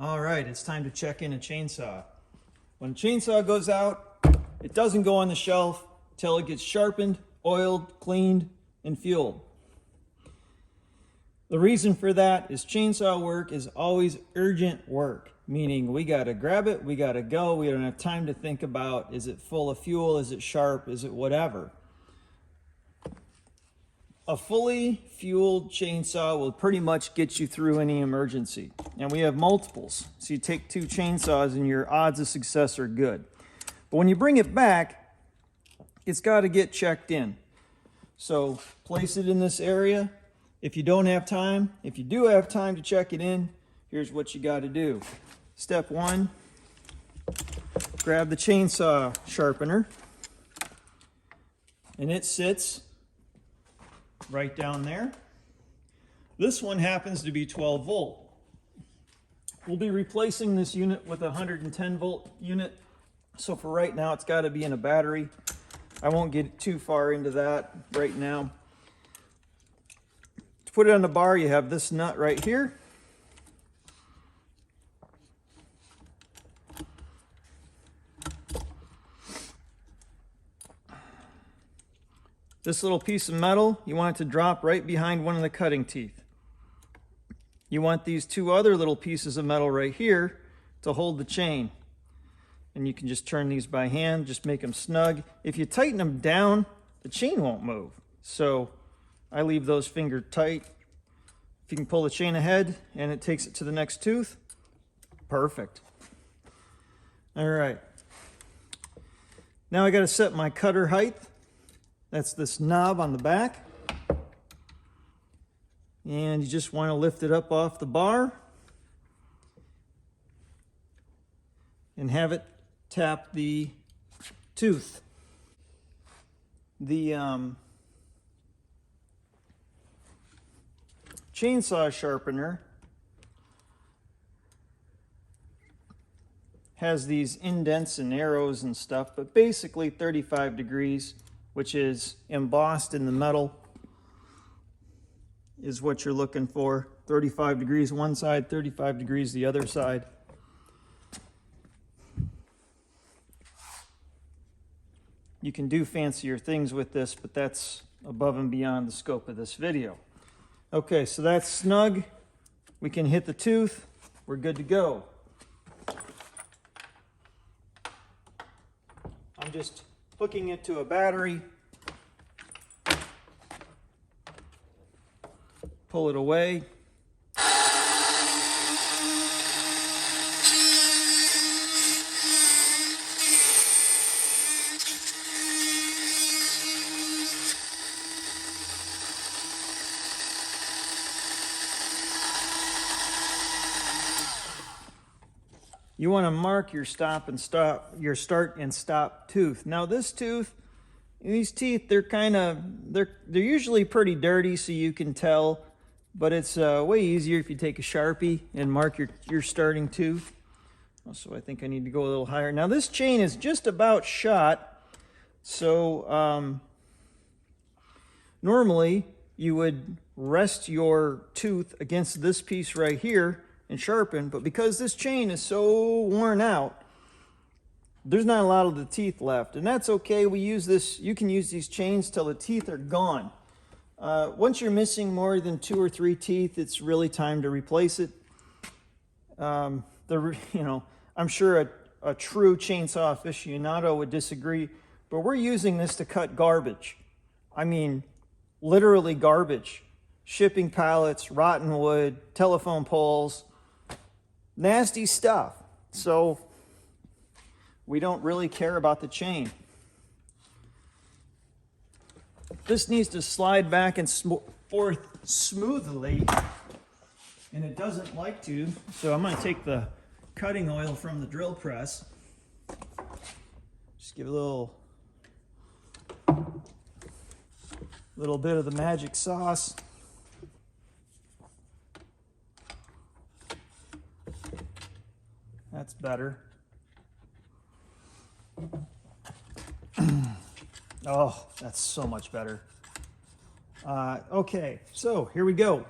All right, it's time to check in a chainsaw. When a chainsaw goes out, it doesn't go on the shelf till it gets sharpened, oiled, cleaned, and fueled. The reason for that is chainsaw work is always urgent work, meaning we gotta grab it, we gotta go, we don't have time to think about, is it full of fuel, is it sharp, is it whatever. A fully fueled chainsaw will pretty much get you through any emergency. And we have multiples. So you take 2 chainsaws and your odds of success are good. But when you bring it back, it's got to get checked in. So place it in this area. If you don't have time, if you do have time to check it in, here's what you got to do. Step 1, grab the chainsaw sharpener. And it sits right down there. This one happens to be 12 volt. We'll be replacing this unit with a 110 volt unit. So for right now, it's got to be in a battery. I won't get too far into that right now. To put it on the bar, you have this nut right here. This little piece of metal, you want it to drop right behind one of the cutting teeth. You want these 2 other little pieces of metal right here to hold the chain. And you can just turn these by hand, just make them snug. If you tighten them down, the chain won't move. So I leave those fingered tight. If you can pull the chain ahead and it takes it to the next tooth, perfect. All right. Now I got to set my cutter height. That's this knob on the back. And you just want to lift it up off the bar and have it tap the tooth. The chainsaw sharpener has these indents and arrows and stuff, but basically 35 degrees, which is embossed in the metal, is what you're looking for. 35 degrees one side, 35 degrees the other side. You can do fancier things with this, but that's above and beyond the scope of this video. Okay, so that's snug. We can hit the tooth. We're good to go. I'm just hooking it to a battery. Pull it away. You want to mark your start and stop tooth. Now this tooth, these teeth, they're usually pretty dirty, so you can tell, but it's way easier if you take a Sharpie and mark your starting tooth. So I think I need to go a little higher. Now this chain is just about shot, so normally you would rest your tooth against this piece right here and sharpen, but because this chain is so worn out, there's not a lot of the teeth left, and that's okay. We use this, you can use these chains till the teeth are gone. Once you're missing more than 2 or 3 teeth, it's really time to replace it. I'm sure a true chainsaw aficionado would disagree, but we're using this to cut garbage. I mean, literally garbage. Shipping pallets, rotten wood, telephone poles, nasty stuff. So we don't really care about the chain. This needs to slide back and forth smoothly, and it doesn't like to, so I'm going to take the cutting oil from the drill press. Just give it a little bit of the magic sauce. That's better. Oh, that's so much better. Okay, so here we go.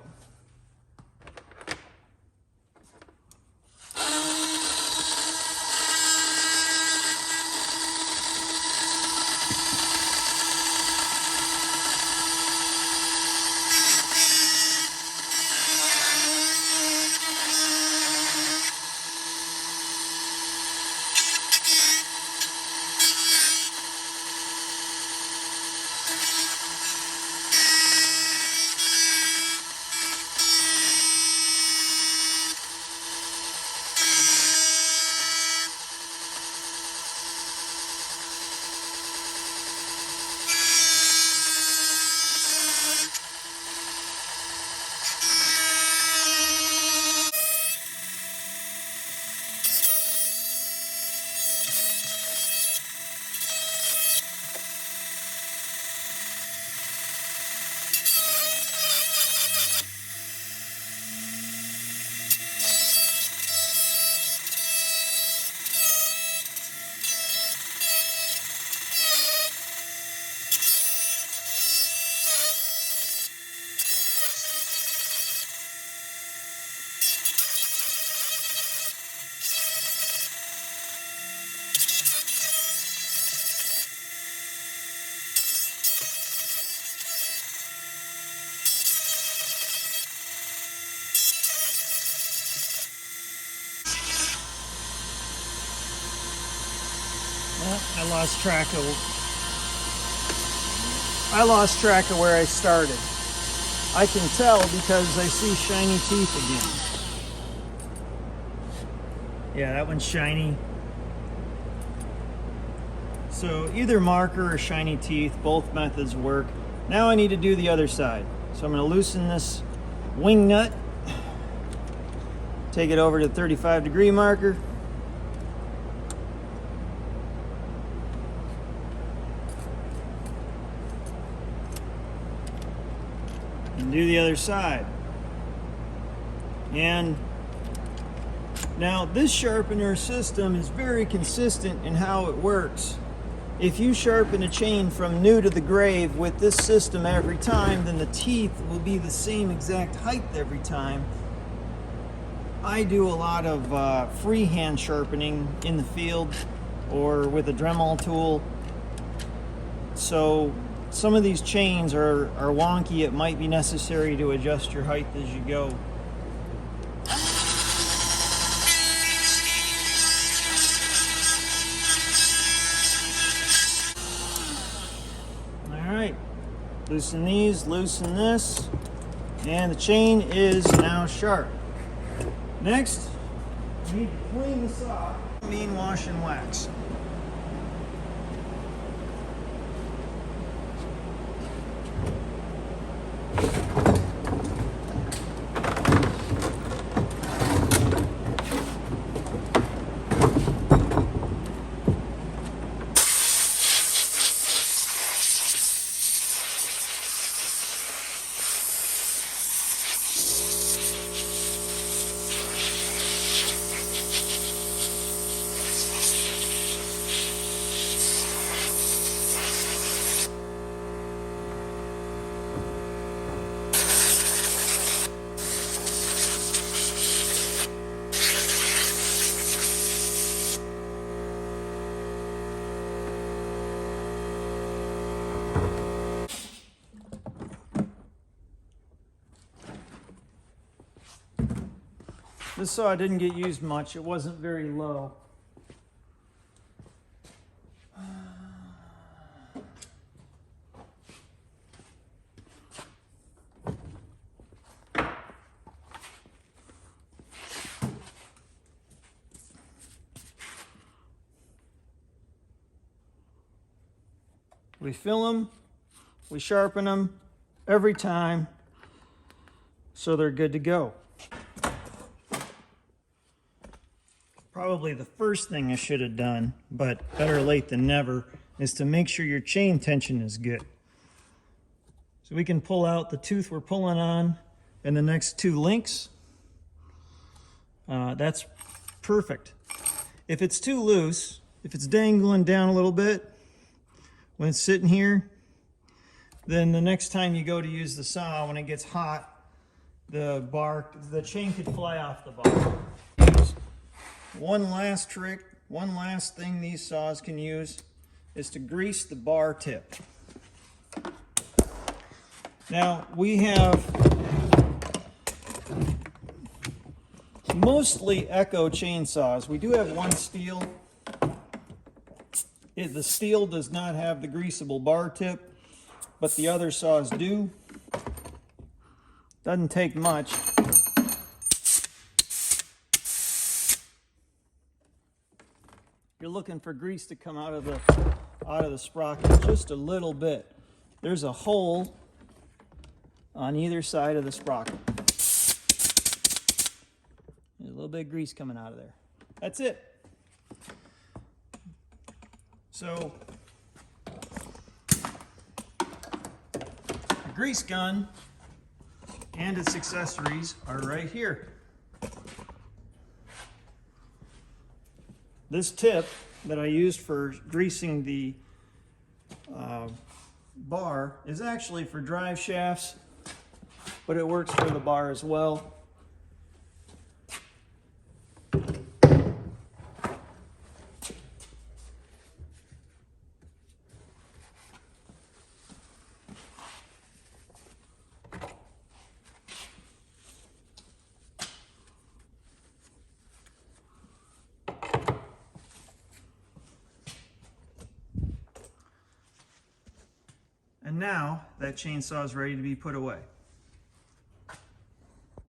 I lost track of where I started. I can tell because I see shiny teeth again. Yeah, that one's shiny. So either marker or shiny teeth, both methods work. Now I need to do the other side. So I'm going to loosen this wing nut, take it over to the 35-degree marker. And do the other side. And now this sharpener system is very consistent in how it works. If you sharpen a chain from new to the grave with this system every time, then the teeth will be the same exact height every time. I do a lot of freehand sharpening in the field or with a Dremel tool. So some of these chains are wonky. It might be necessary to adjust your height as you go. Loosen these, loosen this, and the chain is now sharp. Next, we need to clean the saw. Mean wash and wax. This saw didn't get used much. It wasn't very low. We fill them, we sharpen them every time so they're good to go. Probably the first thing I should have done, but better late than never, is to make sure your chain tension is good. So we can pull out the tooth we're pulling on and the next two links. That's perfect. If it's too loose, if it's dangling down a little bit when it's sitting here, then the next time you go to use the saw, when it gets hot, the chain could fly off the bar. One last trick, one last thing these saws can use is to grease the bar tip. Now, we have mostly Echo chainsaws. We do have one Stihl. The Stihl does not have the greasable bar tip, but the other saws do. Doesn't take much. You're looking for grease to come out of the sprocket just a little bit. There's a hole on either side of the sprocket. There's a little bit of grease coming out of there. That's it. So, the grease gun and its accessories are right here. This tip that I used for greasing the bar is actually for drive shafts, but it works for the bar as well. now that chainsaw is ready to be put away.